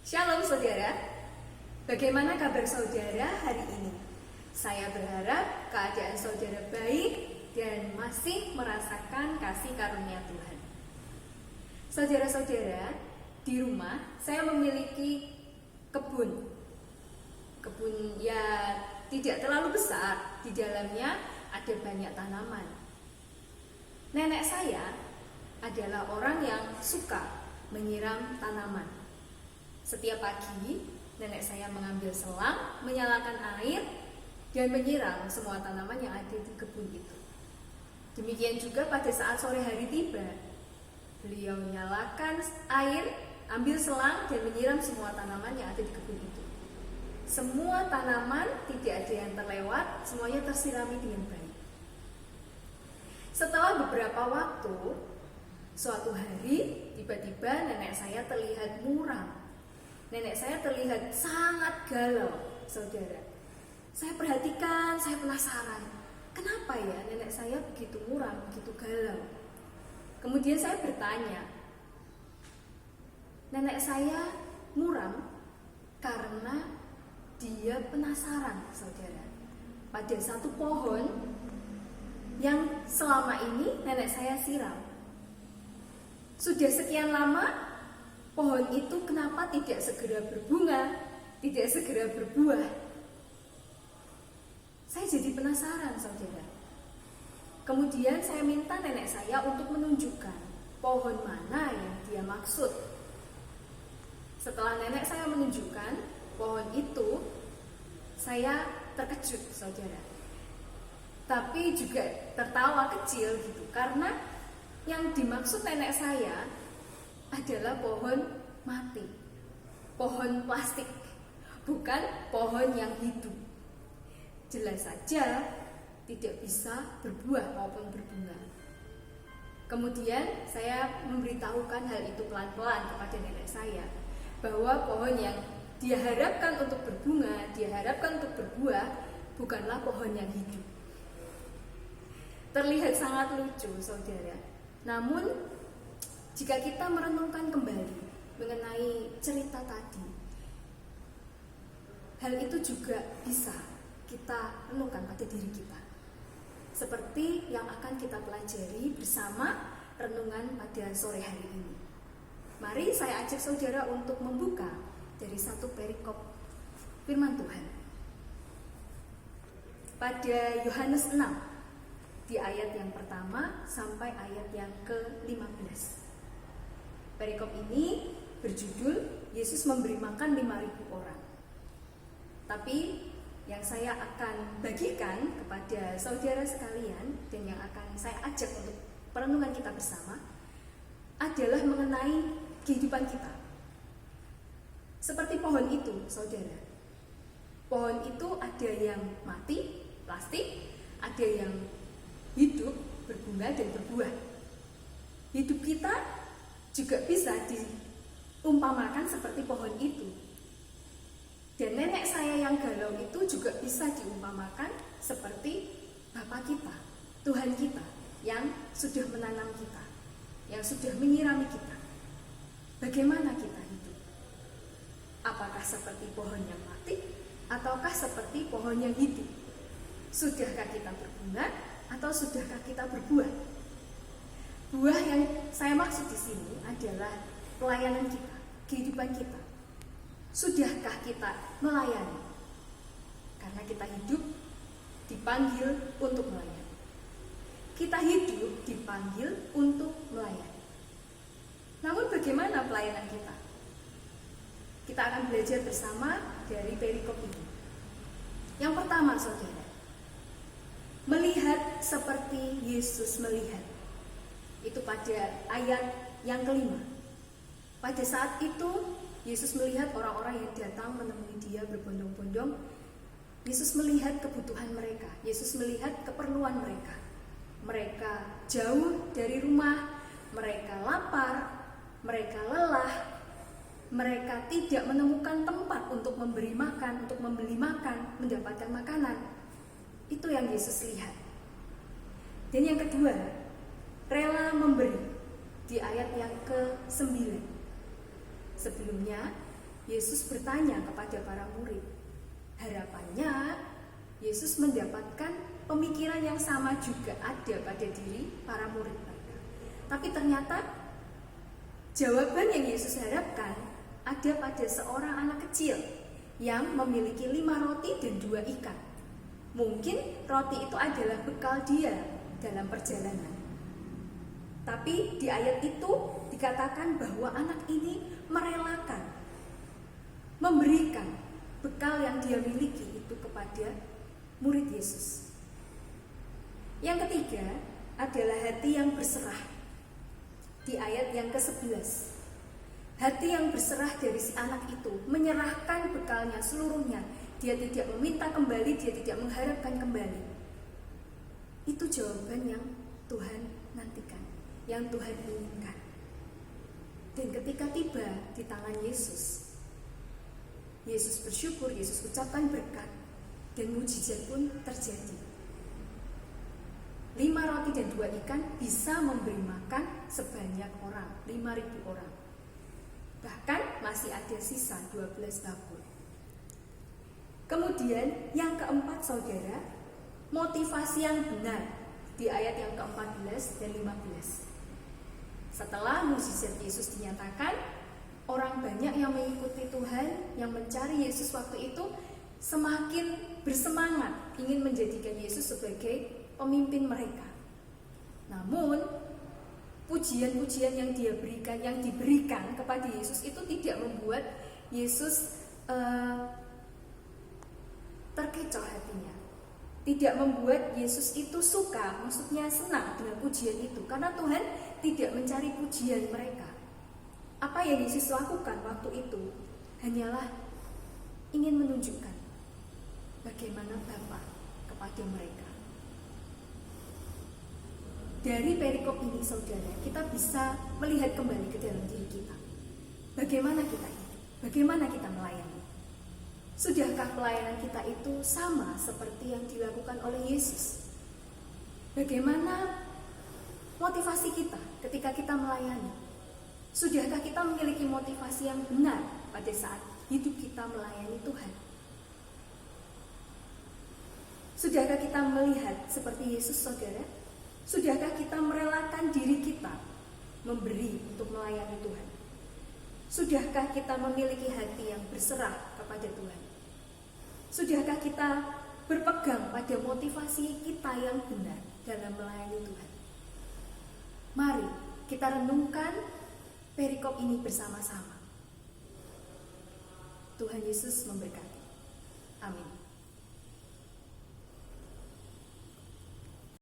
Shalom saudara, bagaimana kabar saudara hari ini? Saya berharap keadaan saudara baik dan masih merasakan kasih karunia Tuhan. Saudara-saudara, di rumah saya memiliki kebun. Kebun ya tidak terlalu besar, di dalamnya ada banyak tanaman. Nenek saya adalah orang yang suka menyiram tanaman. Setiap pagi, nenek saya mengambil selang, menyalakan air, dan menyiram semua tanaman yang ada di kebun itu. Demikian juga pada saat sore hari tiba, beliau nyalakan air, ambil selang, dan menyiram semua tanaman yang ada di kebun itu. Semua tanaman tidak ada yang terlewat, semuanya tersirami dengan baik. Setelah beberapa waktu, suatu hari, tiba-tiba nenek saya terlihat muram. Nenek saya terlihat sangat galau, saudara. Saya perhatikan, saya penasaran. Kenapa ya nenek saya begitu muram, begitu galau? Kemudian saya bertanya, nenek saya muram karena dia penasaran, saudara. Pada satu pohon yang selama ini nenek saya siram. Sudah sekian lama, pohon itu kenapa tidak segera berbunga, tidak segera berbuah? Saya jadi penasaran, saudara. Kemudian saya minta nenek saya untuk menunjukkan pohon mana yang dia maksud. Setelah nenek saya menunjukkan pohon itu, saya terkejut, saudara. Tapi juga tertawa kecil gitu, karena yang dimaksud nenek saya adalah pohon mati, pohon plastik, bukan pohon yang hidup. Jelas saja tidak bisa berbuah maupun berbunga. Kemudian saya memberitahukan hal itu pelan-pelan kepada nenek saya, bahwa pohon yang dia harapkan untuk berbunga, dia harapkan untuk berbuah, bukanlah pohon yang hidup. Terlihat sangat lucu, saudara. Namun jika kita merenungkan kembali mengenai cerita tadi, hal itu juga bisa kita renungkan pada diri kita. Seperti yang akan kita pelajari bersama renungan pada sore hari ini. Mari saya ajak saudara untuk membuka dari satu perikop firman Tuhan. Pada Yohanes 6, di ayat yang pertama sampai ayat yang ke-15. Perikop ini berjudul Yesus memberi makan 5.000 orang. Tapi yang saya akan bagikan kepada saudara sekalian dan yang akan saya ajak untuk perenungan kita bersama adalah mengenai kehidupan kita. Seperti pohon itu, saudara. Pohon itu ada yang mati, plastik, ada yang hidup, berbunga dan berbuah. Hidup kita juga bisa diumpamakan seperti pohon itu. Dan nenek saya yang galau itu juga bisa diumpamakan seperti Bapa kita, Tuhan kita, yang sudah menanam kita, yang sudah menyirami kita. Bagaimana kita hidup? Apakah seperti pohon yang mati, ataukah seperti pohon yang hidup? Sudahkah kita berbunga, atau sudahkah kita berbuah? Buah yang saya maksud di sini adalah pelayanan kita, kehidupan kita. Sudahkah kita melayani? Karena kita hidup dipanggil untuk melayani. Kita hidup dipanggil untuk melayani. Namun bagaimana pelayanan kita? Kita akan belajar bersama dari perikop ini. Yang pertama, saudara, melihat seperti Yesus melihat. Itu pada ayat yang kelima. Pada saat itu Yesus melihat orang-orang yang datang menemui dia berbondong-bondong. Yesus melihat kebutuhan mereka. Yesus melihat keperluan mereka. Mereka jauh dari rumah, mereka lapar, mereka lelah, mereka tidak menemukan tempat untuk memberi makan, untuk membeli makan, mendapatkan makanan. Itu yang Yesus lihat. Dan yang kedua, rela memberi di ayat yang ke-9. Sebelumnya, Yesus bertanya kepada para murid. Harapannya Yesus mendapatkan pemikiran yang sama juga ada pada diri para murid mereka. Tapi ternyata jawaban yang Yesus harapkan ada pada seorang anak kecil yang memiliki 5 roti dan 2 ikan. Mungkin roti itu adalah bekal dia dalam perjalanan. Tapi di ayat itu dikatakan bahwa anak ini merelakan, memberikan bekal yang dia miliki itu kepada murid Yesus. Yang ketiga adalah hati yang berserah. Di ayat yang ke-11, hati yang berserah dari si anak itu, menyerahkan bekalnya seluruhnya. Dia tidak meminta kembali, dia tidak mengharapkan kembali. Itu jawaban yang Tuhan nantikan, yang Tuhan inginkan. Dan ketika tiba di tangan Yesus, Yesus bersyukur, Yesus ucapkan berkat, dan mujizat pun terjadi. 5 roti dan 2 ikan bisa memberi makan sebanyak orang, 5.000 orang. Bahkan masih ada sisa 12 bakul. Kemudian yang keempat saudara, motivasi yang benar di ayat yang ke-14 dan 15. Setelah mukjizat Yesus dinyatakan, orang banyak yang mengikuti Tuhan, yang mencari Yesus waktu itu semakin bersemangat ingin menjadikan Yesus sebagai pemimpin mereka. Namun pujian-pujian yang diberikan kepada Yesus itu tidak membuat Yesus terkecoh hatinya. Tidak membuat Yesus itu suka, maksudnya senang dengan pujian itu, karena Tuhan tidak mencari pujian mereka. Apa yang Yesus lakukan waktu itu hanyalah ingin menunjukkan bagaimana Bapa kepada mereka. Dari perikop ini saudara, kita bisa melihat kembali ke dalam diri kita. Bagaimana kita hidup? Bagaimana kita melayani? Sudahkah pelayanan kita itu sama seperti yang dilakukan oleh Yesus? Bagaimana motivasi kita ketika kita melayani? Sudahkah kita memiliki motivasi yang benar pada saat hidup kita melayani Tuhan? Sudahkah kita melihat seperti Yesus saudara? Sudahkah kita merelakan diri kita memberi untuk melayani Tuhan? Sudahkah kita memiliki hati yang berserah kepada Tuhan? Sudahkah kita berpegang pada motivasi kita yang benar dalam melayani Tuhan? Mari kita renungkan perikop ini bersama-sama. Tuhan Yesus memberkati.